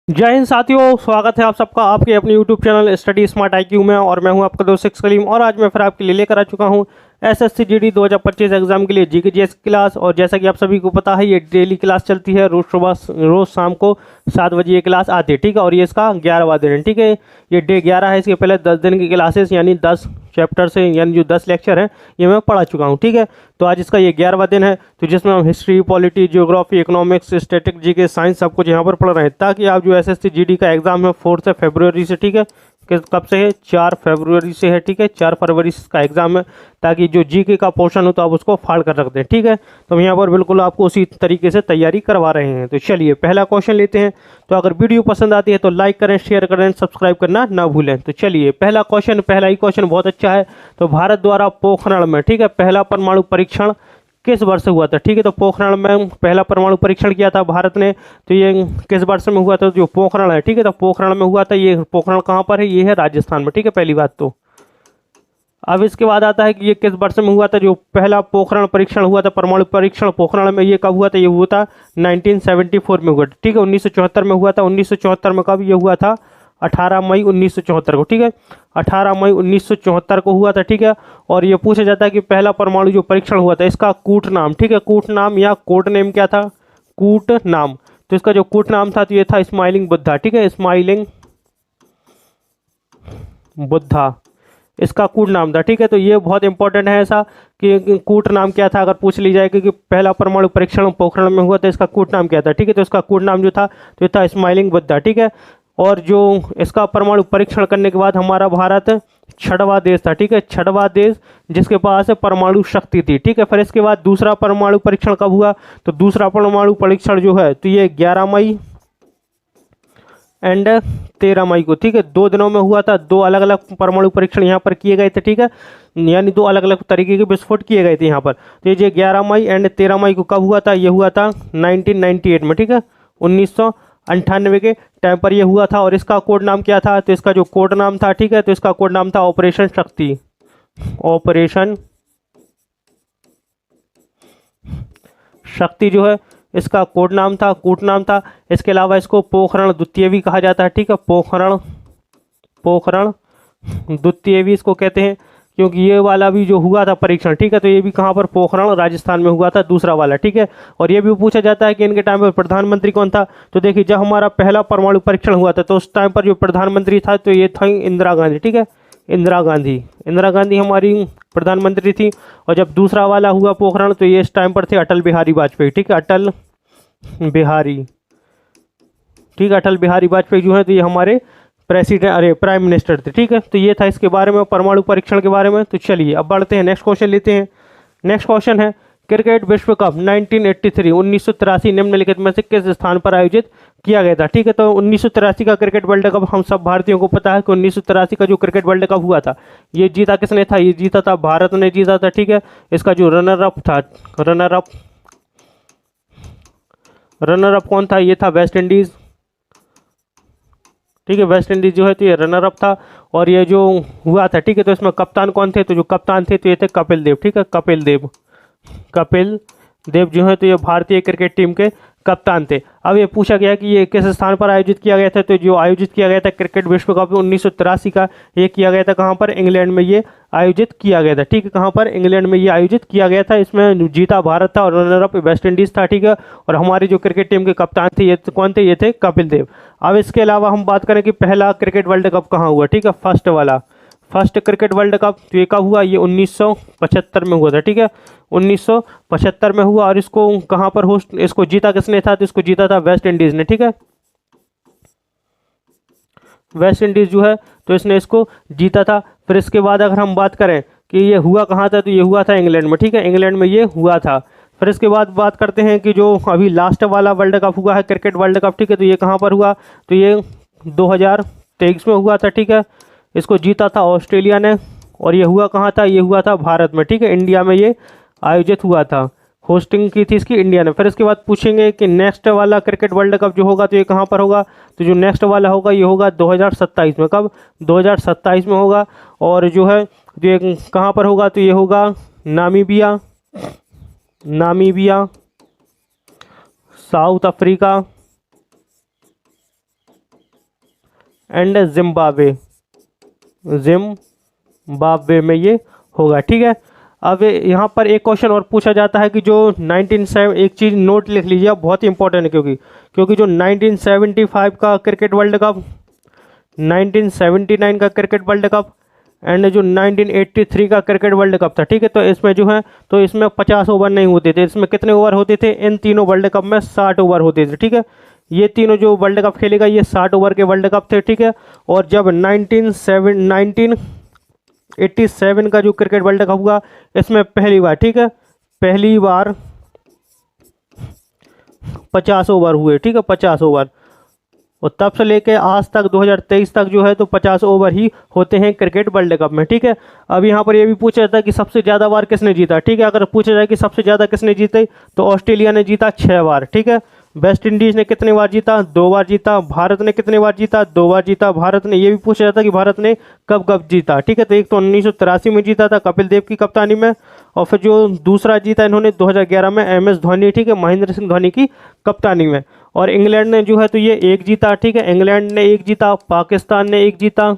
जय हिंद साथियों, स्वागत है आप सबका आपके अपने YouTube channel study smart IQ में। और मैं हूं आपका दोस्त शेख सलीम। और आज मैं फिर आपके लिए लेकर आ चुका हूं SSC GD 2025 एग्जाम के लिए GK GS की क्लास। और जैसा कि आप सभी को पता है, ये डेली क्लास चलती है, रोज शाम को 7 बजे ये क्लास आती है, ठीक है। और ये इसका 11वां दिन है, ठीक है। ये डे 11 है। इसके पहले 10 दिन की क्लासेस यानी 10 चैप्टर से यानी जो 10 लेक्चर हैं ये मैं पढ़ा चुका हूँ, ठीक है। तो आज इसका ये 11वां दिन है, तो जिसमें हम history, polity, geography, economics, static, GK, science सब कुछ यहाँ पर पढ़ रहे हैं, ताकि आप जो SSC GD का एग्जाम है 4 फरवरी से, ठीक है। कब से है? 4 फरवरी से है, ठीक है। 4 फरवरी से इसका एग्जाम है, ताकि जो जीके का पोर्शन हो तो आप उसको फाड़ कर रख दें, ठीक है। तो हम यहाँ पर बिल्कुल आपको उसी तरीके से तैयारी करवा रहे हैं। तो चलिए पहला क्वेश्चन लेते हैं। तो अगर वीडियो पसंद आती है तो लाइक करें, शेयर करें, सब्सक्राइब करना ना भूलें। तो चलिए पहला ही क्वेश्चन बहुत अच्छा है। तो भारत द्वारा पोखरण में, ठीक है, पहला परमाणु परीक्षण किस वर्ष हुआ था, ठीक है। तो पोखरण में पहला परमाणु परीक्षण किया था भारत ने, तो ये किस वर्ष में हुआ था? जो पोखरण है, ठीक है, तो पोखरण में हुआ था। ये पोखरण कहाँ पर है? ये है राजस्थान में, ठीक है, पहली बात। तो अब इसके बाद आता है कि ये किस वर्ष में हुआ था जो पहला पोखरण परीक्षण हुआ था, परमाणु परीक्षण पोखरण में। ये कब हुआ था? ये हुआ था 1974 में हुआ था, ठीक है। 1974 में हुआ था। 1974 में कब ये हुआ था? 18 मई 1974 को, ठीक है। 18 मई 1974 को हुआ था, ठीक है। और ये पूछा जाता है कि पहला परमाणु जो परीक्षण हुआ था, इसका कूट नाम, ठीक है, कूट नाम या कोड नेम क्या था? कूट नाम। तो इसका जो कूट नाम था तो ये था स्माइलिंग बुद्धा, ठीक है, स्माइलिंग बुद्धा इसका कूट नाम था, ठीक है। तो ये बहुत इंपॉर्टेंट है ऐसा कि कूट नाम क्या था, अगर पूछ ली जाए कि पहला परमाणु परीक्षण पोखरण में हुआ था, इसका कूट नाम क्या था, ठीक है। तो इसका कूट नाम जो था तो ये था स्माइलिंग बुद्धा, ठीक है। और जो इसका परमाणु परीक्षण करने के बाद हमारा भारत 6वां देश था, ठीक है, 6वां देश जिसके पास परमाणु शक्ति थी, ठीक है। फिर इसके बाद दूसरा परमाणु परीक्षण कब हुआ? तो दूसरा परमाणु परीक्षण जो है तो ये 11 मई एंड 13 मई को, ठीक है, 2 दिनों में हुआ था। 2 अलग अलग परमाणु परीक्षण यहाँ पर किए गए थे, ठीक है, यानी 2 अलग अलग तरीके के विस्फोट किए गए थे यहाँ पर। तो ये 11 मई एंड 13 मई को कब हुआ था? ये हुआ था 1998 में, ठीक है, 1998 के टाइम पर ये हुआ था। और इसका कोड नाम क्या था? तो इसका जो कोड नाम था, ठीक है, तो इसका कोड नाम था ऑपरेशन शक्ति। ऑपरेशन शक्ति जो है इसका कोड नाम था, कूट नाम था। इसके अलावा इसको पोखरण द्वितीय भी कहा जाता है, ठीक है, पोखरण द्वितीय भी इसको कहते हैं, क्योंकि ये वाला भी जो हुआ था परीक्षण, ठीक है, तो ये भी कहाँ पर? पोखरण राजस्थान में हुआ था, दूसरा वाला, ठीक है। और ये भी पूछा जाता है कि इनके टाइम पर प्रधानमंत्री कौन था? तो देखिए, जब हमारा पहला परमाणु परीक्षण हुआ था तो उस टाइम पर जो प्रधानमंत्री था तो ये था इंदिरा गांधी, ठीक है, इंदिरा गांधी हमारी प्रधानमंत्री थी। और जब दूसरा वाला हुआ पोखरण तो ये इस टाइम पर थे अटल बिहारी वाजपेयी, ठीक है, अटल बिहारी, ठीक है, अटल बिहारी वाजपेयी जो है तो ये हमारे प्राइम मिनिस्टर थे, ठीक है। तो ये था इसके बारे में, परमाणु परीक्षण के बारे में। तो चलिए अब बढ़ते हैं, नेक्स्ट क्वेश्चन लेते हैं। नेक्स्ट क्वेश्चन है क्रिकेट विश्व कप 1983 निम्नलिखित में से किस स्थान पर आयोजित किया गया था, ठीक है। तो 1983 का क्रिकेट वर्ल्ड कप हम सब भारतीयों को पता है कि 1983 का जो क्रिकेट वर्ल्ड कप हुआ था ये जीता किसने था? ये जीता था भारत ने जीता था, ठीक है। इसका जो रनर अप कौन था? ये था वेस्ट इंडीज, ठीक है, वेस्ट इंडीज जो है तो ये रनर अप था। और ये जो हुआ था, ठीक है, तो इसमें कप्तान कौन थे? तो जो कप्तान थे तो ये थे कपिल देव, ठीक है, कपिल देव जो है तो ये भारतीय क्रिकेट टीम के कप्तान थे। अब ये पूछा गया कि ये किस स्थान पर आयोजित किया गया था? तो जो आयोजित किया गया था क्रिकेट विश्व कप 1983 का, ये किया गया था कहाँ पर? इंग्लैंड में ये आयोजित किया गया था, ठीक है। कहाँ पर? इंग्लैंड में ये आयोजित किया गया था। इसमें जीता भारत था और रनर अप वेस्ट इंडीज था, ठीक है। और हमारी जो क्रिकेट टीम के कप्तान थे ये कौन थे? ये थे कपिल देव। अब इसके अलावा हम बात करें कि पहला क्रिकेट वर्ल्ड कप कहाँ हुआ, ठीक है, फर्स्ट क्रिकेट वर्ल्ड कप तो ये कब हुआ? ये 1975 में हुआ था, ठीक है, 1975 में हुआ। और इसको कहाँ पर इसको जीता किसने था? तो इसको जीता था वेस्ट इंडीज ने, ठीक है, वेस्ट इंडीज जो है तो इसने इसको जीता था। फिर इसके बाद अगर हम बात करें कि ये हुआ कहाँ था, तो ये हुआ था इंग्लैंड में, ठीक है, इंग्लैंड में ये हुआ था। फिर इसके बाद बात करते हैं कि जो अभी लास्ट वाला वर्ल्ड कप हुआ है क्रिकेट वर्ल्ड कप, ठीक है, तो ये कहाँ पर हुआ? तो ये 2023 में हुआ था, ठीक है। इसको जीता था ऑस्ट्रेलिया ने। और ये हुआ कहाँ था? ये हुआ था भारत में, ठीक है, इंडिया में ये आयोजित हुआ था, होस्टिंग की थी इसकी इंडिया ने। फिर इसके बाद पूछेंगे कि नेक्स्ट वाला क्रिकेट वर्ल्ड कप जो होगा तो ये कहाँ पर होगा? तो जो नेक्स्ट वाला होगा ये होगा 2027 में। कब? 2027 में होगा। और जो है जो ये कहाँ पर होगा? तो ये होगा Namibia, south Africa, and Zimbabwe में ये होगा। ठीक है, अब यहाँ पर एक क्वेश्चन और पूछा जाता है कि जो 1970, एक चीज़ नोट लिख लीजिए, बहुत ही इंपॉर्टेंट है, क्योंकि जो 1975 का क्रिकेट वर्ल्ड कप, 1979 का क्रिकेट वर्ल्ड कप एंड जो 1983 का क्रिकेट वर्ल्ड कप था, ठीक है, तो इसमें जो है, तो इसमें 50 ओवर नहीं होते थे, इसमें कितने ओवर होते थे? इन तीनों वर्ल्ड कप में 60 ओवर होते थे। ठीक है, ये तीनों जो वर्ल्ड कप खेलेगा ये 60 ओवर के वर्ल्ड कप थे। ठीक है, और जब 1987 का जो क्रिकेट वर्ल्ड कप हुआ, इसमें पहली बार, ठीक है, पहली बार 50 ओवर हुए। ठीक है, 50 ओवर, और तब से लेके आज तक 2023 तक जो है तो 50 ओवर ही होते हैं क्रिकेट वर्ल्ड कप में। ठीक है, अब यहाँ पर ये भी पूछा जाता है कि सबसे ज़्यादा बार किसने जीता। ठीक है, अगर पूछा जाए कि सबसे ज़्यादा किसने जीते, तो ऑस्ट्रेलिया ने जीता 6 बार। ठीक है, वेस्ट इंडीज़ ने कितने बार जीता? 2 बार जीता। भारत ने कितने बार जीता? 2 बार जीता भारत ने। ये भी पूछा जाता है कि भारत ने कब कब जीता। ठीक है, तो एक तो 1983 में जीता था कपिल देव की कप्तानी में, और फिर जो दूसरा जीता इन्होंने 2011 में MS धोनी, ठीक है, महेंद्र सिंह धोनी की कप्तानी में। और इंग्लैंड ने जो है तो ये 1 जीता। ठीक है, इंग्लैंड ने 1 जीता, पाकिस्तान ने 1 जीता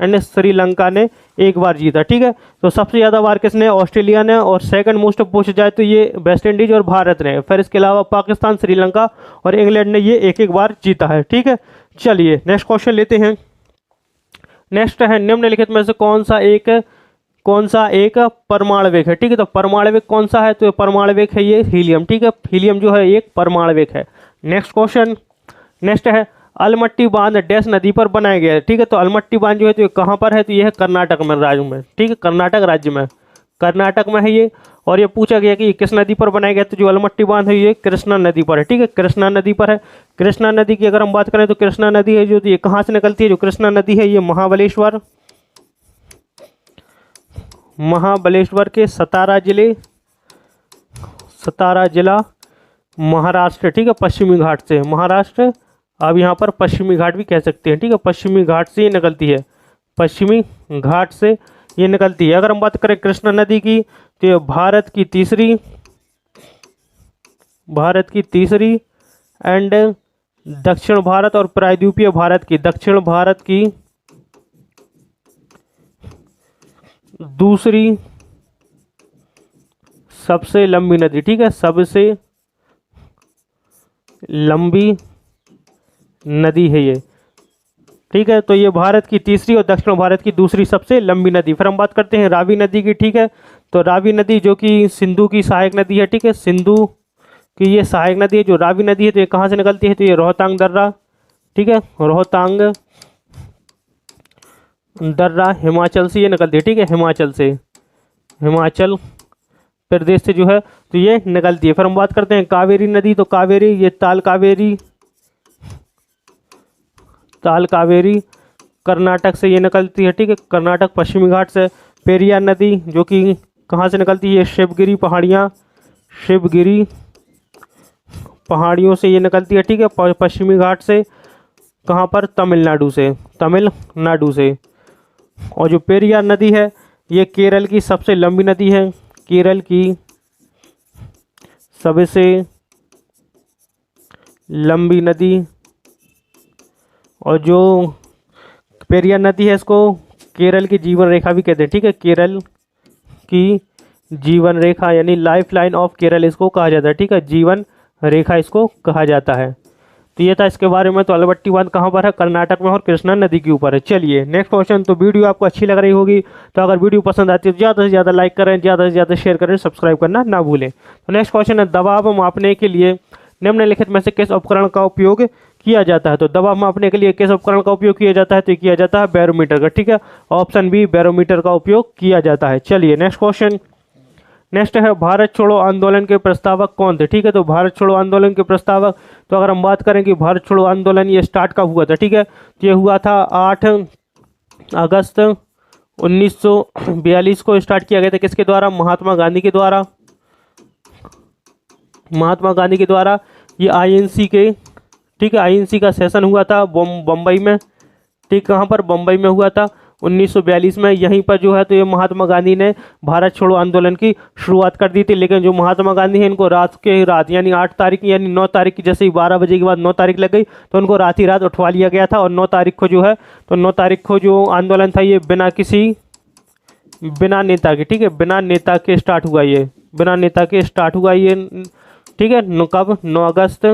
एंड श्रीलंका ने 1 बार जीता। ठीक है, तो सबसे ज़्यादा बार किसने? ऑस्ट्रेलिया ने, और सेकंड मोस्ट पूछा जाए तो ये वेस्ट इंडीज और भारत ने। फिर इसके अलावा पाकिस्तान, श्रीलंका और इंग्लैंड ने ये 1-1 बार जीता है। ठीक है, चलिए नेक्स्ट क्वेश्चन लेते हैं। नेक्स्ट है, निम्नलिखित में से कौन सा एक परमाणविक है? ठीक है, तो परमाणविक कौन सा है? तो परमाणविक है ये हीलियम। ठीक है, हीलियम जो है एक परमाणविक है। नेक्स्ट क्वेश्चन, नेक्स्ट है, अलमट्टी बांध डैश नदी पर बनाया गया है। ठीक है, तो अलमट्टी बांध जो है तो ये कहाँ पर है? तो ये है कर्नाटक में, राज्य में। ठीक है, कर्नाटक राज्य में, कर्नाटक में है ये। और ये पूछा गया कि ये किस नदी पर बनाया गया? तो जो अलमट्टी बांध है ये कृष्णा नदी पर है। ठीक है, कृष्णा नदी पर है। कृष्णा नदी की अगर हम बात करें तो कृष्णा नदी है जो ये कहाँ से निकलती है? जो कृष्णा नदी है ये महाबलेश्वर के सतारा जिला महाराष्ट्र। ठीक है, पश्चिमी घाट से, महाराष्ट्र, अब यहाँ पर पश्चिमी घाट भी कह सकते हैं। ठीक है, पश्चिमी घाट से ये निकलती है, पश्चिमी घाट से ये निकलती है। अगर हम बात करें कृष्णा नदी की, तो ये भारत की तीसरी एंड दक्षिण भारत और प्रायद्वीपीय भारत की, दक्षिण भारत की दूसरी सबसे लंबी नदी। ठीक है, सबसे लंबी नदी है ये। ठीक है, तो ये भारत की तीसरी और दक्षिण भारत की दूसरी सबसे लंबी नदी। फिर हम बात करते हैं रावी नदी की। ठीक है, तो रावी नदी जो कि सिंधु की सहायक नदी है। ठीक है, सिंधु की ये सहायक नदी है जो रावी नदी है, तो ये कहाँ से निकलती है? तो ये रोहतांग दर्रा, ठीक है, रोहतांग दर्रा हिमाचल से ये निकलती है। ठीक है, हिमाचल प्रदेश से जो है तो ये निकलती है। फिर हम बात करते हैं कावेरी नदी, तो कावेरी, ये ताल कावेरी कर्नाटक से ये निकलती है। ठीक है, कर्नाटक पश्चिमी घाट से। पेरियार नदी जो कि कहाँ से निकलती है? शिवगिरी पहाड़ियों से ये निकलती है। ठीक है, पश्चिमी घाट से। कहाँ पर? तमिलनाडु से। और जो पेरियार नदी है ये केरल की सबसे लंबी नदी है, केरल की सबसे लंबी नदी। और जो पेरियार नदी है इसको केरल की जीवन रेखा भी कहते हैं। ठीक है, केरल की जीवन रेखा यानी लाइफ लाइन ऑफ केरल इसको कहा जाता है। ठीक है, जीवन रेखा इसको कहा जाता है। तो ये था इसके बारे में। तो अलमट्टी बांध कहाँ पर है? कर्नाटक में और कृष्णा नदी के ऊपर है। चलिए नेक्स्ट क्वेश्चन। तो वीडियो आपको अच्छी लग रही होगी, तो अगर वीडियो पसंद आती है तो ज़्यादा से ज़्यादा लाइक करें, ज़्यादा से ज़्यादा शेयर करें, सब्सक्राइब करना ना भूलें। तो नेक्स्ट क्वेश्चन है, दबाव मापने के लिए निम्नलिखित में से किस उपकरण का उपयोग किया जाता है? तो दबाव मापने के लिए किस उपकरण का उपयोग किया जाता है? तो किया जाता है बैरोमीटर का। ठीक है, ऑप्शन बी, बैरोमीटर का उपयोग किया जाता है। चलिए नेक्स्ट क्वेश्चन। नेक्स्ट है, भारत छोड़ो आंदोलन के प्रस्तावक कौन थे? ठीक है, तो भारत छोड़ो आंदोलन के प्रस्तावक, तो अगर हम बात करें कि भारत छोड़ो आंदोलन ये स्टार्ट कब हुआ था? ठीक है, तो ये हुआ था 8 अगस्त 1942 को स्टार्ट किया गया था। किसके द्वारा? महात्मा गांधी के द्वारा। ये INC के, ठीक है, INC का सेशन हुआ था बम्बई में। ठीक, कहाँ पर? बम्बई में हुआ था। 1942 में यहीं पर जो है तो ये महात्मा गांधी ने भारत छोड़ो आंदोलन की शुरुआत कर दी थी। लेकिन जो महात्मा गांधी है इनको रात के रात यानी 8 तारीख यानी 9 तारीख की जैसे ही 12 बजे के बाद 9 तारीख लग गई तो उनको रात ही रात उठवा लिया गया था। और 9 तारीख को जो है तो 9 तारीख को जो आंदोलन था ये बिना नेता के, ठीक है, बिना नेता के स्टार्ट हुआ ये, बिना नेता के स्टार्ट हुआ ये, ठीक है। कब? 9 अगस्त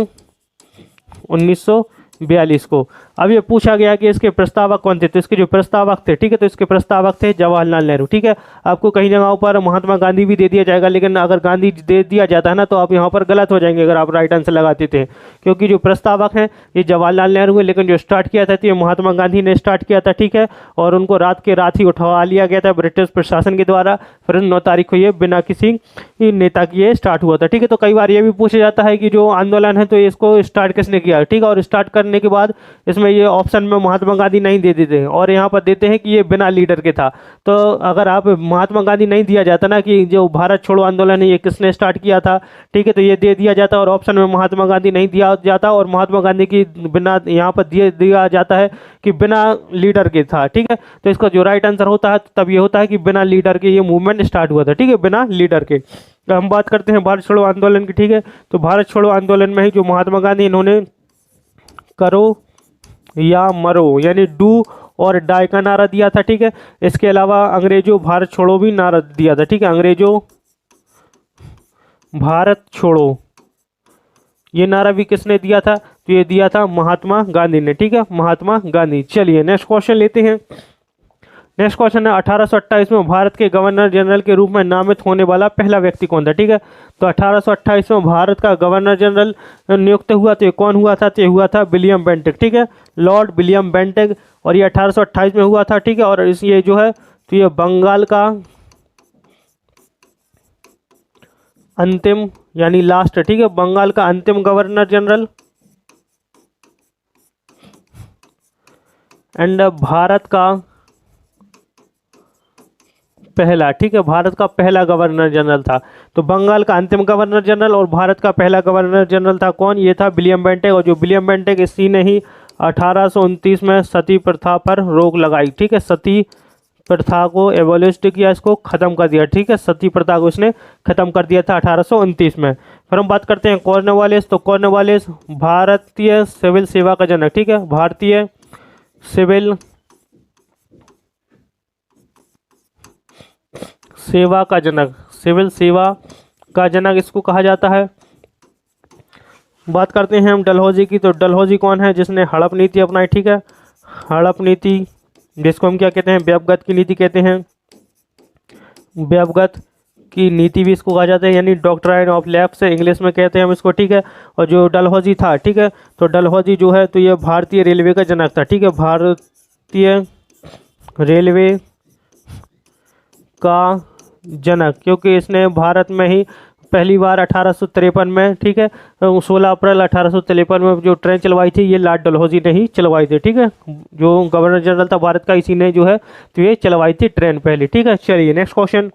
1942 को। अब ये पूछा गया कि इसके प्रस्तावक कौन थे, तो इसके जो प्रस्तावक थे, ठीक है, तो इसके प्रस्तावक थे जवाहरलाल नेहरू, ठीक है। आपको कई जगहों पर महात्मा गांधी भी दे दिया जाएगा, लेकिन अगर गांधी दे दिया जाता है ना तो आप यहाँ पर गलत हो जाएंगे अगर आप राइट आंसर लगाते थे, क्योंकि जो प्रस्तावक हैं ये जवाहरलाल नेहरू है, लेकिन जो स्टार्ट किया था तो ये महात्मा गांधी ने स्टार्ट किया था, ठीक है। और उनको रात के रात ही उठवा लिया गया था ब्रिटिश प्रशासन के द्वारा। फिर 9 तारीख को ये बिना किसी नेता की ये स्टार्ट हुआ था, ठीक है। तो कई बार ये भी पूछा जाता है कि जो आंदोलन है तो इसको स्टार्ट किसने किया, ठीक है। और स्टार्ट करने के बाद इसमें ये ऑप्शन में महात्मा गांधी नहीं दे देते हैं और यहाँ पर देते हैं कि ये बिना लीडर के था। तो अगर आप महात्मा गांधी नहीं दिया जाता ना कि जो भारत छोड़ो आंदोलन है ये किसने स्टार्ट किया था, ठीक है, तो ये दे दिया जाता और ऑप्शन में महात्मा गांधी नहीं दिया जाता और महात्मा गांधी की बिना यहाँ पर दिया जाता है कि बिना लीडर के था, ठीक है। तो इसका जो राइट आंसर होता है तब ये होता है कि बिना लीडर के ये मूवमेंट स्टार्ट हुआ था, ठीक है, बिना लीडर के। तो हम बात करते हैं भारत छोड़ो आंदोलन की, ठीक है। तो भारत छोड़ो आंदोलन में ही जो महात्मा गांधी इन्होंने करो या मरो यानी डू और डाई का नारा दिया था, ठीक है। इसके अलावा अंग्रेजों भारत छोड़ो भी नारा दिया था, ठीक है, अंग्रेजों भारत छोड़ो ये नारा भी किसने दिया था, तो ये दिया था महात्मा गांधी ने, ठीक है, महात्मा गांधी। चलिए नेक्स्ट क्वेश्चन लेते हैं। नेक्स्ट क्वेश्चन है 1828 में भारत के गवर्नर जनरल के रूप में नामित होने वाला पहला व्यक्ति कौन था, ठीक है। तो 1828 में भारत का गवर्नर जनरल नियुक्त हुआ तो ये कौन हुआ था, तो ये हुआ था विलियम बेंटिक, ठीक है, लॉर्ड विलियम बेंटिक। और ये 1828 में हुआ था, ठीक है। और इस ये जो है तो ये बंगाल का अंतिम यानी लास्ट, ठीक है, बंगाल का अंतिम गवर्नर जनरल एंड भारत का पहला, ठीक है, भारत का पहला गवर्नर जनरल था। तो बंगाल का अंतिम गवर्नर जनरल और भारत का पहला गवर्नर जनरल था कौन, ये था विलियम बेंटिक। और जो विलियम बेंटिक इसी ने ही 1829 में सती प्रथा पर रोक लगाई, ठीक है, सती प्रथा को एबोलिश किया, इसको ख़त्म कर दिया, ठीक है, सती प्रथा को इसने ख़त्म कर दिया था 1829 में। फिर हम बात करते हैं कॉर्नवालिस। तो कॉर्नवालिस भारतीय सिविल सेवा का जनक, ठीक है, भारतीय सिविल सेवा का जनक, सिविल सेवा का जनक इसको कहा जाता है। बात करते हैं हम डलहौजी की। तो डलहौजी कौन है, जिसने हड़प नीति अपनाई, ठीक है, हड़प नीति जिसको हम क्या कहते हैं, व्यवगत की नीति कहते हैं, व्यवगत की नीति भी इसको कहा जाता है, यानी डॉक्ट्राइन ऑफ लैप्स से इंग्लिश में कहते हैं हम इसको, ठीक है। और जो डलहौजी था, ठीक है, तो डलहौजी जो है तो ये भारतीय रेलवे का जनक था, ठीक है, भारतीय रेलवे का जनक, क्योंकि इसने भारत में ही पहली बार 1853 में, ठीक है, 16 अप्रैल 1853 में जो ट्रेन चलवाई थी ये लॉर्ड डलहौजी ने ही चलवाई थी, ठीक है, जो गवर्नर जनरल था भारत का इसी ने जो है तो ये चलवाई थी ट्रेन पहले, ठीक है। चलिए नेक्स्ट क्वेश्चन,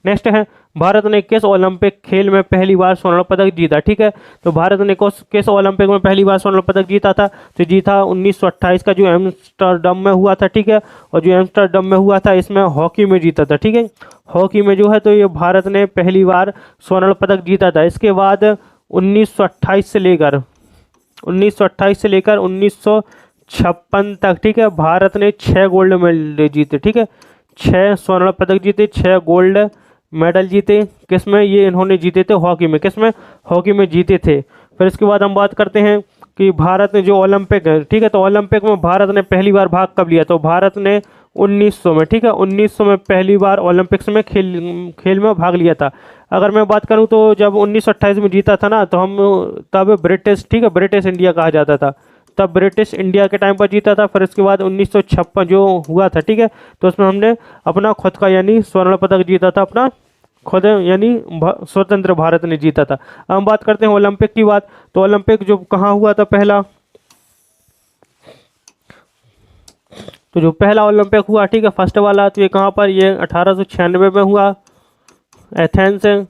नेक्स्ट है भारत ने किस ओलंपिक खेल में पहली बार स्वर्ण पदक जीता, ठीक है। तो भारत ने किस ओलंपिक में पहली बार स्वर्ण पदक जीता था, तो जीता 1928 का जो एम्स्टर्डम में हुआ था, ठीक है। और जो एम्स्टर्डम में हुआ था इसमें हॉकी में जीता था, ठीक है, हॉकी में जो है तो ये भारत ने पहली बार स्वर्ण पदक जीता था। इसके बाद 1928 से लेकर 1956 तक, ठीक है, भारत ने 6 गोल्ड मेडल जीते, ठीक है, 6 स्वर्ण पदक जीते, 6 गोल्ड मेडल जीते। किस में ये इन्होंने जीते थे, हॉकी में, किस में, हॉकी में जीते थे। फिर इसके बाद हम बात करते हैं कि भारत ने जो ओलंपिक है, ठीक है, तो ओलंपिक में भारत ने पहली बार भाग कब लिया, तो भारत ने 1900 में, ठीक है, 1900 में पहली बार ओलंपिक्स में खेल में भाग लिया था। अगर मैं बात करूं तो जब 1928 में जीता था ना तो हम तब ब्रिटिश, ठीक है, ब्रिटिश इंडिया कहा जाता था, तब ब्रिटिश इंडिया के टाइम पर जीता था। फिर इसके बाद 1956 जो हुआ था, ठीक है, तो उसमें हमने अपना खुद का यानी स्वर्ण पदक जीता था, अपना खुद यानी स्वतंत्र भारत ने जीता था। अब हम बात करते हैं ओलंपिक की बात। तो ओलंपिक जो कहाँ हुआ था पहला, तो जो पहला ओलंपिक हुआ, ठीक है, फर्स्ट वाला, तो ये कहाँ पर, ये 1896 में हुआ, एथेंस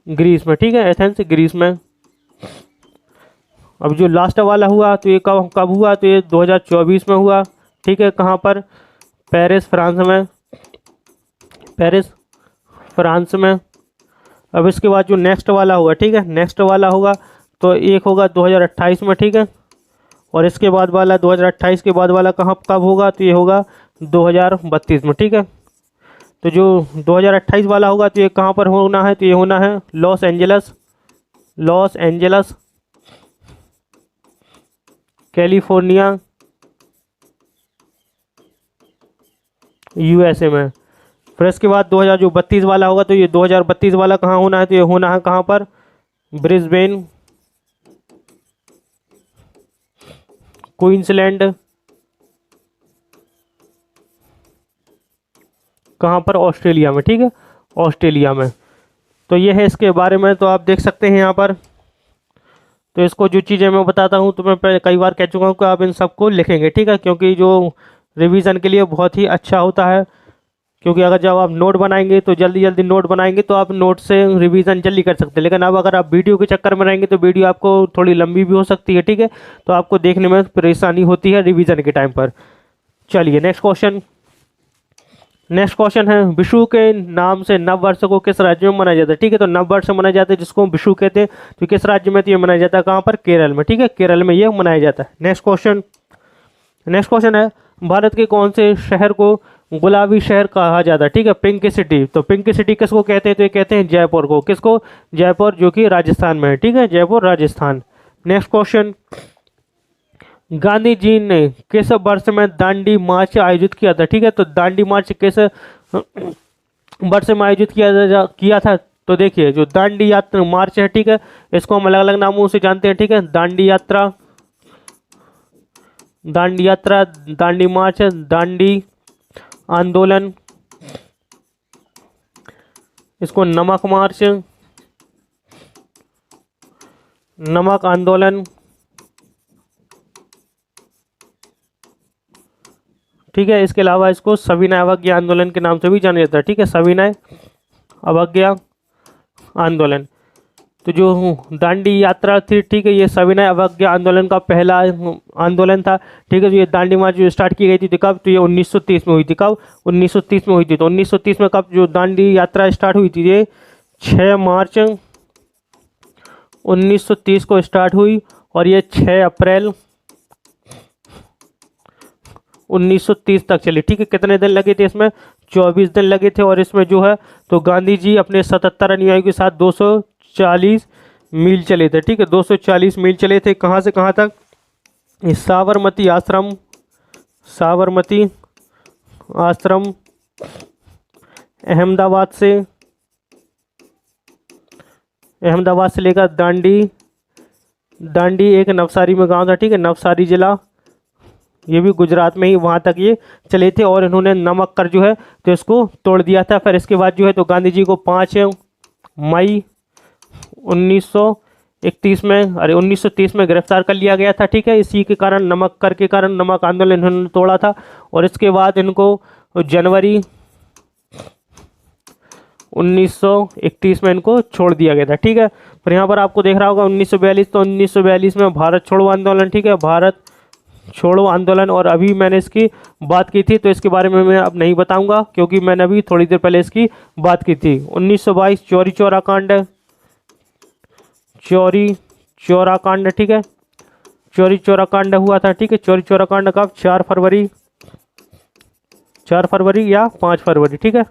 ग्रीस में, ठीक है, एथेंस ग्रीस में। अब जो लास्ट वाला हुआ तो ये कब हुआ, तो ये 2024 में हुआ, ठीक है, कहाँ पर? पेरिस फ्रांस में, पेरिस फ्रांस में। अब इसके बाद जो नेक्स्ट वाला होगा, ठीक है, नेक्स्ट वाला होगा तो एक होगा 2028 में, ठीक है, और इसके बाद वाला 2028 के बाद वाला कहाँ कब होगा? तो ये होगा 2032 में, ठीक है। तो जो 2028 वाला होगा तो ये कहाँ पर होना है? तो ये होना है Los Angeles, Los Angeles California, USA में। फिर इसके बाद 2032 वाला होगा तो ये 2032 वाला कहाँ होना है? तो ये होना है कहाँ पर? ब्रिस्बेन, क्वींसलैंड, कहाँ पर? ऑस्ट्रेलिया में, ठीक है, ऑस्ट्रेलिया में। तो ये है इसके बारे में, तो आप देख सकते हैं यहाँ पर। तो इसको जो चीज़ें मैं बताता हूँ तो मैं कई बार कह चुका हूँ कि आप इन सबको लिखेंगे, ठीक है, क्योंकि जो रिवीजन के लिए बहुत ही अच्छा होता है। क्योंकि अगर जब आप नोट बनाएंगे तो जल्दी जल्दी नोट बनाएंगे तो आप नोट से रिवीजन जल्दी कर सकते हैं, लेकिन अब अगर आप वीडियो के चक्कर में रहेंगे तो वीडियो आपको थोड़ी लंबी भी हो सकती है, ठीक है, तो आपको देखने में परेशानी होती है रिवीजन के टाइम पर। चलिए नेक्स्ट क्वेश्चन, नेक्स्ट क्वेश्चन है विषु के नाम से नव वर्ष को किस राज्य में मनाया जाता है? ठीक है, तो नव वर्ष मनाया जाता है जिसको विषु कहते हैं, तो किस राज्य में? तो ये मनाया जाता है कहाँ पर? केरल में, ठीक है, केरल में ये मनाया जाता है। नेक्स्ट क्वेश्चन, नेक्स्ट क्वेश्चन है भारत के कौन से शहर को गुलाबी शहर कहा जाता है? ठीक है, पिंक सिटी। तो पिंक सिटी किसको कहते हैं? तो ये कहते हैं जयपुर को। किसको? जयपुर, जो कि राजस्थान में है, ठीक है, जयपुर राजस्थान। नेक्स्ट क्वेश्चन, गांधी जी ने किस वर्ष में दांडी मार्च आयोजित किया था? ठीक है, तो दांडी मार्च किस वर्ष में आयोजित किया था? तो देखिए जो दांडी यात्रा मार्च है, ठीक है, इसको हम अलग अलग नामों से जानते हैं, ठीक है, दांडी यात्रा, दांडी यात्रा, दांडी मार्च, दांडी आंदोलन, इसको नमक मार्च, नमक आंदोलन, ठीक है। इसके अलावा इसको सविनय अवज्ञा आंदोलन के नाम से भी जाना जाता है, ठीक है, सविनय अवज्ञा आंदोलन। तो जो दांडी यात्रा थी, ठीक है, ये सविनय अवज्ञा आंदोलन का पहला आंदोलन था, ठीक है। जो ये दांडी मार्च जो स्टार्ट की गई थी कब? तो ये 1930 में हुई थी। कब? 1930 में हुई थी। तो 1930 में कब जो दांडी यात्रा स्टार्ट हुई थी? ये 6 मार्च 1930 को स्टार्ट हुई और ये 6 अप्रैल 1930 तक चली, ठीक है। कितने दिन लगे थे इसमें? 24 दिन लगे थे। और इसमें जो है तो गांधी जी अपने 77 अनुयायियों के साथ 240 मील चले थे, ठीक है, 240 मील चले थे। कहाँ से कहाँ तक? साबरमती आश्रम, साबरमती आश्रम अहमदाबाद से लेकर दांडी, दांडी एक नवसारी में गांव था, ठीक है, नवसारी जिला, ये भी गुजरात में ही, वहाँ तक ये चले थे। और इन्होंने नमक कर जो है तो इसको तोड़ दिया था। फिर इसके बाद जो है तो गांधी जी को 5 मई 1931 में 1930 में गिरफ्तार कर लिया गया था, ठीक है। इसी के कारण, नमक कर के कारण, नमक आंदोलन इन्होंने तोड़ा था। और इसके बाद इनको जनवरी 1931 में इनको छोड़ दिया गया था, ठीक है। फिर यहाँ पर आपको देख रहा होगा 1942, तो 1942 में भारत छोड़ो आंदोलन, ठीक है, भारत छोड़ो आंदोलन। और अभी मैंने इसकी बात की थी तो इसके बारे में मैं अब नहीं बताऊंगा क्योंकि मैंने अभी थोड़ी देर पहले इसकी बात की थी। 1922 चौरी चौरा कांड, चौरी चौरा कांड, ठीक है, चौरी चौरा कांड हुआ था, ठीक है। चौरी चौरा कांड कब? 4 फरवरी, 4 फरवरी या 5 फरवरी, ठीक है,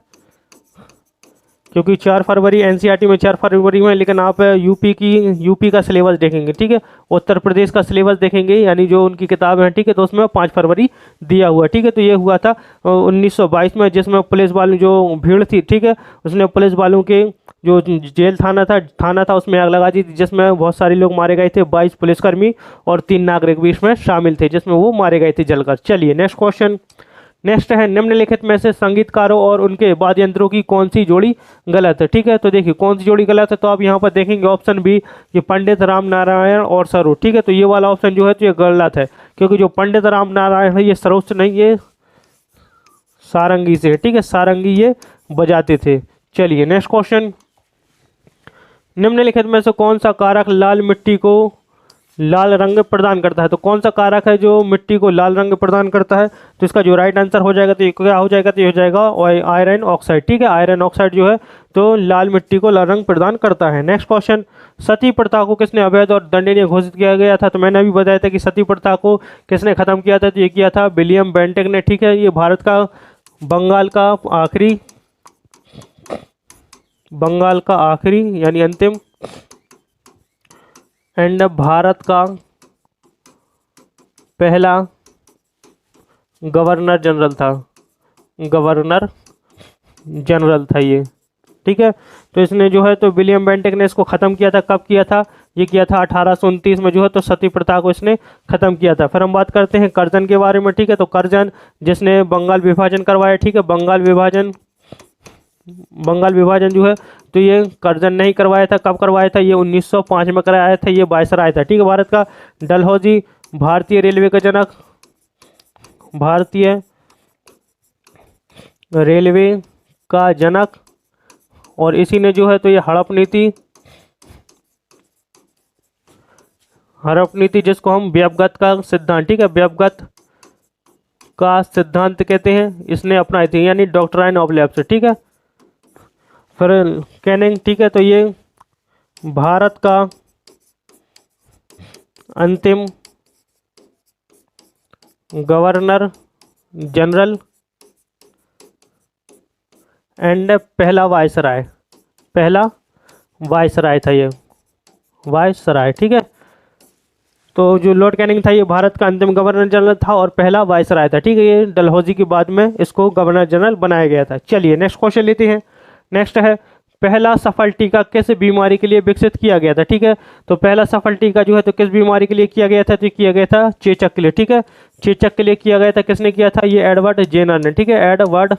क्योंकि 4 फरवरी एनसीईआरटी में 4 फरवरी में, लेकिन आप यूपी का सिलेबस देखेंगे, ठीक है, उत्तर प्रदेश का सिलेबस देखेंगे, यानी जो उनकी किताब है, ठीक है, तो उसमें 5 फरवरी दिया हुआ, ठीक है। तो ये हुआ था 1922 में, जिसमें पुलिस वालों जो भीड़ थी, ठीक है, उसने पुलिस वालों के जो जेल थाना था उसमें आग लगा दी थी, जिसमें बहुत सारे लोग मारे गए थे, 22 पुलिसकर्मी और 3 नागरिक भी इसमें शामिल थे, जिसमें वो मारे गए थे जलकर। चलिए नेक्स्ट क्वेश्चन, नेक्स्ट है निम्नलिखित में से संगीतकारों और उनके वाद्य यंत्रों की कौन सी जोड़ी गलत है? ठीक है, तो देखिए कौन सी जोड़ी गलत है, तो आप यहाँ पर देखेंगे ऑप्शन बी, ये पंडित राम नारायण और सरोज, ठीक है, तो ये वाला ऑप्शन जो है तो ये गलत है, क्योंकि जो पंडित राम नारायण है ये सरोज से नहीं, ये सारंगी से है, ठीक है, सारंगी ये बजाते थे। चलिए नेक्स्ट क्वेश्चन, निम्नलिखित में से कौन सा कारक लाल मिट्टी को लाल रंग प्रदान करता है। तो कौन सा कारक है जो मिट्टी को लाल रंग प्रदान करता है? तो इसका जो राइट आंसर हो जाएगा तो ये क्या हो जाएगा? तो ये हो जाएगा आयरन ऑक्साइड। ठीक है, आयरन ऑक्साइड जो है तो लाल मिट्टी को लाल रंग प्रदान करता है। नेक्स्ट क्वेश्चन, सती प्रथा को किसने अवैध और दंडनीय घोषित किया गया था? तो मैंने अभी बताया था कि सती प्रथा को किसने खत्म किया था? तो ये किया था विलियम बेंटिक ने। ठीक है, ये भारत का बंगाल का आखिरी यानी अंतिम एंड भारत का पहला गवर्नर जनरल था ये। ठीक है, तो इसने जो है तो विलियम बेंटिक ने इसको ख़त्म किया था। कब किया था? ये किया था 1829 में जो है तो सती प्रथा को इसने ख़त्म किया था। फिर हम बात करते हैं कर्जन के बारे में। ठीक है, तो कर्जन जिसने बंगाल विभाजन करवाया। ठीक है, बंगाल विभाजन जो है तो ये कर्जन नहीं करवाया था। कब करवाया था? ये 1905 में कराया था। ये वायसराय था। ठीक है, भारत का डलहौजी भारतीय रेलवे का जनक, और इसी ने जो है तो ये हड़प नीति जिसको हम व्यवगत का सिद्धांत, ठीक है, व्यवगत का सिद्धांत कहते हैं, इसने अपनाई थी, यानी डॉक्ट्राइन ऑफ लैप्स। ठीक है, फिर कैनिंग। ठीक है, तो ये भारत का अंतिम गवर्नर जनरल एंड पहला वायसराय था ये, वायसराय। ठीक है, तो जो लॉर्ड कैनिंग था ये भारत का अंतिम गवर्नर जनरल था और पहला वायसराय था। ठीक है, ये डलहौजी के बाद में इसको गवर्नर जनरल बनाया गया था। चलिए नेक्स्ट क्वेश्चन लेते हैं। नेक्स्ट है, पहला सफल टीका किस बीमारी के लिए विकसित किया गया था? ठीक है, तो पहला सफल टीका जो है तो किस बीमारी के लिए किया गया था? तो किया गया था चेचक के लिए। ठीक है, चेचक के लिए किया गया था। किसने किया था? ये एडवर्ड जेनर ने। ठीक है, एडवर्ड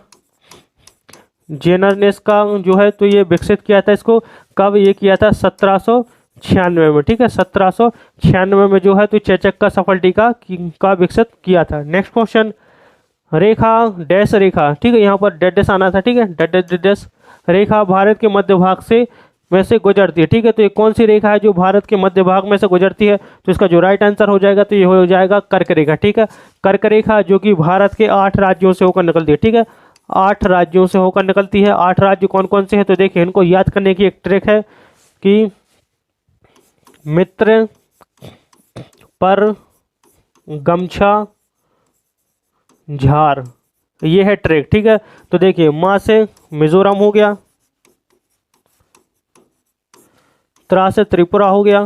जेनर ने इसका जो है तो ये विकसित किया था। इसको कब ये किया था? 1796 में। ठीक है, 1796 में जो है तो चेचक का सफल टीका का विकसित किया था। नेक्स्ट क्वेश्चन, रेखा। ठीक है, यहाँ पर डैश आना था। ठीक है, डैश रेखा भारत के मध्य भाग में से गुजरती है। ठीक है, तो ये कौन सी रेखा है जो भारत के मध्य भाग में से गुजरती है? तो इसका जो राइट आंसर हो जाएगा तो ये हो जाएगा कर्क रेखा। ठीक है, कर्क रेखा जो कि भारत के 8 राज्यों से होकर निकलती है। ठीक है, 8 राज्यों से होकर निकलती है। 8 राज्य कौन कौन से हैं? तो देखिए, इनको याद करने की एक ट्रिक है कि मित्र, पर, गमछा, झार, ये है ट्रिक। ठीक है, तो देखिए, माँ से मिजोरम हो गया, त्रा से त्रिपुरा हो गया,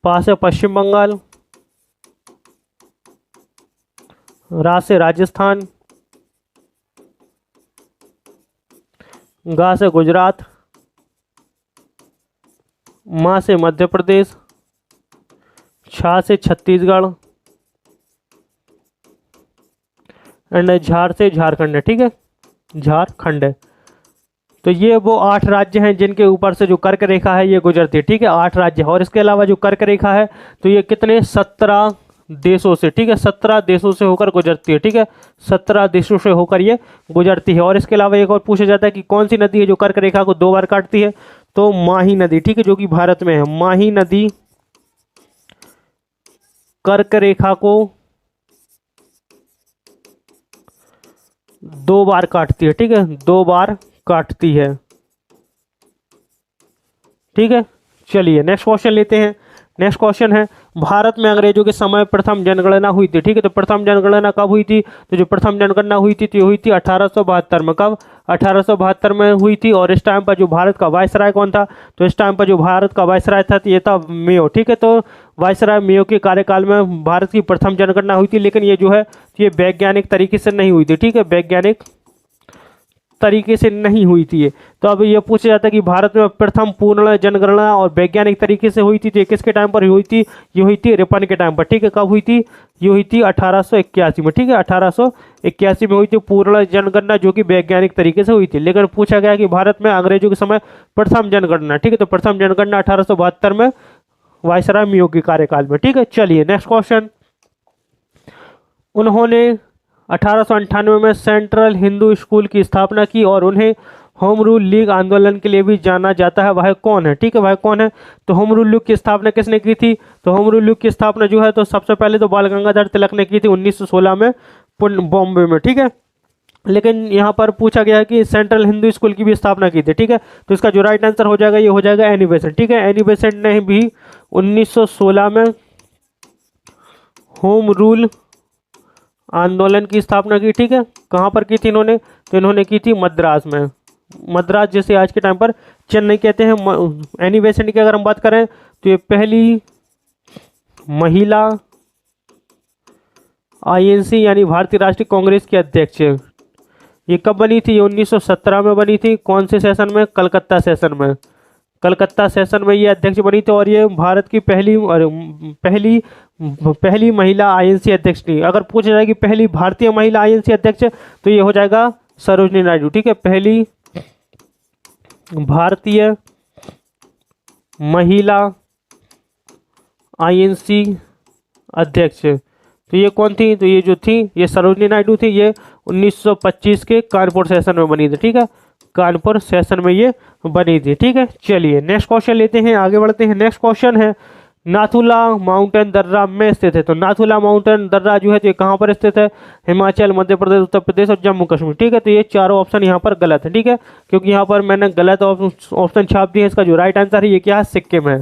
पा से पश्चिम बंगाल, रा से राजस्थान, गा से गुजरात, माँ से मध्य प्रदेश, छा से छत्तीसगढ़ एंड झार से झारखंड है। ठीक है, झारखंड है। तो ये वो 8 राज्य हैं जिनके ऊपर से जो कर्क रेखा है ये गुजरती है। ठीक है, 8 राज्य है। और इसके अलावा जो कर्क रेखा है तो ये कितने 17 देशों से, ठीक है, 17 देशों से होकर गुजरती है। ठीक है, 17 देशों से होकर ये गुजरती है। और इसके अलावा एक और पूछा जाता है कि कौन सी नदी है जो कर्क रेखा को 2 बार काटती है? तो माही नदी। ठीक है, जो कि भारत में है। माही नदी कर्क रेखा को 2 बार काटती है। ठीक है, 2 बार काटती है। ठीक है, चलिए नेक्स्ट क्वेश्चन लेते हैं। नेक्स्ट क्वेश्चन है, भारत में अंग्रेजों के समय प्रथम जनगणना हुई थी। ठीक है, तो प्रथम जनगणना कब हुई थी? तो जो प्रथम जनगणना हुई थी तो हुई थी 1872 में। कब? 1872 में हुई थी। और इस टाइम पर जो भारत का वायसराय कौन था? तो इस टाइम पर जो भारत का वायसराय था तो ये था मेयो। ठीक है, तो वायसराय मेयो के कार्यकाल में भारत की प्रथम जनगणना हुई थी, लेकिन ये जो है ये वैज्ञानिक तरीके से नहीं हुई थी। ठीक है, वैज्ञानिक तरीके से नहीं हुई थी ये। तो अब ये पूछा जाता है कि भारत में प्रथम पूर्ण जनगणना और वैज्ञानिक तरीके से हुई थी तो ये किसके टाइम पर हुई थी? ये हुई थी रिपन के टाइम पर। ठीक है, कब हुई थी? ये हुई थी 1881 में। ठीक है, 1881 में हुई थी पूर्ण जनगणना, जो कि वैज्ञानिक तरीके से हुई थी। लेकिन पूछा गया कि भारत में अंग्रेजों के समय प्रथम जनगणना। ठीक है, तो प्रथम जनगणना 1872 में वायसराय मेयो के कार्यकाल में। ठीक है, चलिए नेक्स्ट क्वेश्चन, उन्होंने 1898 में सेंट्रल हिंदू स्कूल की स्थापना की और उन्हें होम रूल लीग आंदोलन के लिए भी जाना जाता है, वह कौन है? ठीक है, वह कौन है? तो होम रूल लीग की स्थापना किसने की थी? तो होम रूल लीग की स्थापना जो है तो सबसे पहले तो बाल गंगाधर तिलक ने की थी 1916 में बॉम्बे में। ठीक है, लेकिन यहाँ पर पूछा गया है कि सेंट्रल हिंदू स्कूल की भी स्थापना की थी। ठीक है, तो इसका जो राइट आंसर हो जाएगा ये हो जाएगा एनी बेसेंट। ठीक है, एनी बेसेंट ने भी 1916 में होम रूल आंदोलन की स्थापना की। ठीक है, कहाँ पर की थी इन्होंने? तो इन्होंने की थी मद्रास में। मद्रास जैसे आज के टाइम पर चेन्नई कहते हैं। एनी बेसेंट की अगर हम बात करें तो ये पहली महिला आईएनसी यानी भारतीय राष्ट्रीय कांग्रेस की अध्यक्ष है। ये कब बनी थी? ये 1917 में बनी थी। कौन से सेशन में? कलकत्ता सेशन में। कलकत्ता सेशन में ये अध्यक्ष बनी थी और ये भारत की पहली महिला आईएनसी अध्यक्ष थी। अगर पूछा जाए कि पहली भारतीय महिला आईएनसी अध्यक्ष तो ये हो जाएगा सरोजनी नायडू। ठीक है, पहली भारतीय महिला आईएनसी अध्यक्ष तो ये कौन थी? तो ये जो थी ये सरोजनी नायडू थी। ये 1925 के कानपुर सेशन में बनी थी। ठीक है, कानपुर सेशन में ये बनी थी। ठीक है, चलिए नेक्स्ट क्वेश्चन लेते हैं, आगे बढ़ते हैं। नेक्स्ट क्वेश्चन है नाथुला माउंटेन दर्रा में स्थित है। तो नाथुला माउंटेन दर्रा जो है तो ये कहाँ पर स्थित है? हिमाचल, मध्य प्रदेश, उत्तर प्रदेश और जम्मू कश्मीर। ठीक है, तो ये चारों ऑप्शन यहाँ पर गलत है। ठीक है, क्योंकि यहाँ पर मैंने गलत ऑप्शन छाप दिए। इसका जो राइट आंसर है ये क्या है? सिक्किम है।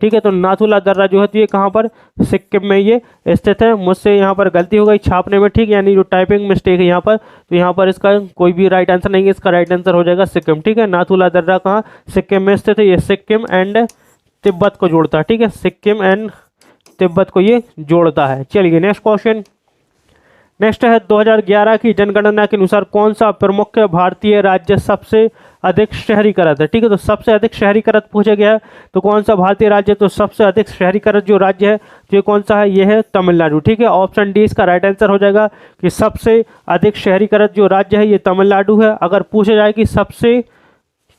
ठीक है, तो नाथुला दर्रा जो है तो ये कहाँ पर? सिक्किम में ये स्थित है। मुझसे यहाँ पर गलती हो गई छापने में। ठीक, यानी जो टाइपिंग मिस्टेक है यहाँ पर, तो यहाँ पर इसका कोई भी राइट आंसर नहीं है। इसका राइट आंसर हो जाएगा सिक्किम। ठीक है, नाथुला दर्रा कहाँ? सिक्किम में स्थित है। ये सिक्किम एंड तिब्बत को जोड़ता है। ठीक है, सिक्किम एंड तिब्बत को ये जोड़ता है। चलिए नेक्स्ट क्वेश्चन। नेक्स्ट है 2011 की जनगणना के अनुसार कौन सा प्रमुख भारतीय राज्य सबसे अधिक शहरीकृत है? ठीक है, तो सबसे अधिक शहरीकृत पूछा गया है तो कौन सा भारतीय राज्य? तो सबसे अधिक शहरीकृत जो राज्य है तो ये कौन सा है? ये है तमिलनाडु। ठीक है, ऑप्शन डी इसका राइट आंसर हो जाएगा कि सबसे अधिक शहरीकृत जो राज्य है ये तमिलनाडु है। अगर पूछा जाए कि सबसे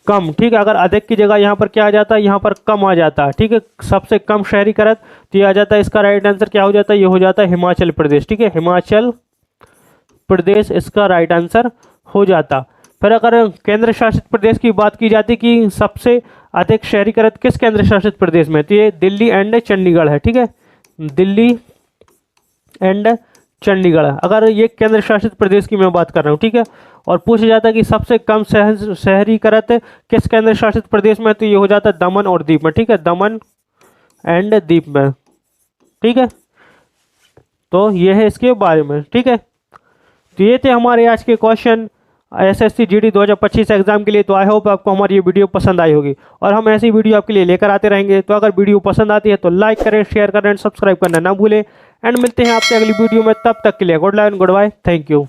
कम, ठीक है, अगर अधिक की जगह यहाँ पर क्या आ जाता है? यहाँ पर कम आ जाता है। ठीक है, सबसे कम शहरीकृत तो ये आ जाता है। इसका राइट आंसर क्या हो जाता है? ये हो जाता है हिमाचल प्रदेश। ठीक है, हिमाचल प्रदेश इसका राइट आंसर हो जाता। फिर अगर केंद्र शासित प्रदेश की बात की जाती कि सबसे अधिक शहरीकृत किस केंद्र शासित प्रदेश में, तो ये दिल्ली एंड चंडीगढ़ है। ठीक है, दिल्ली एंड चंडीगढ़ है अगर ये केंद्र शासित प्रदेश की मैं बात कर रहा हूँ। ठीक है, और पूछा जाता है कि सबसे कम शहरीकृत किस केंद्र शासित प्रदेश में, तो ये हो जाता है दमन और दीप में। ठीक है, दमन एंड दीप में। ठीक है, तो ये है इसके बारे में। ठीक है, तो ये थे हमारे आज के क्वेश्चन एसएससी जीडी 2025 एग्जाम के लिए। तो आई होप आपको हमारी ये वीडियो पसंद आई होगी और हम ऐसी वीडियो आपके लिए लेकर आते रहेंगे। तो अगर वीडियो पसंद आती है तो लाइक करें, शेयर करें, सब्सक्राइब करना ना भूलें। एंड मिलते हैं आपसे अगली वीडियो में। तब तक के लिए good luck, goodbye, thank you.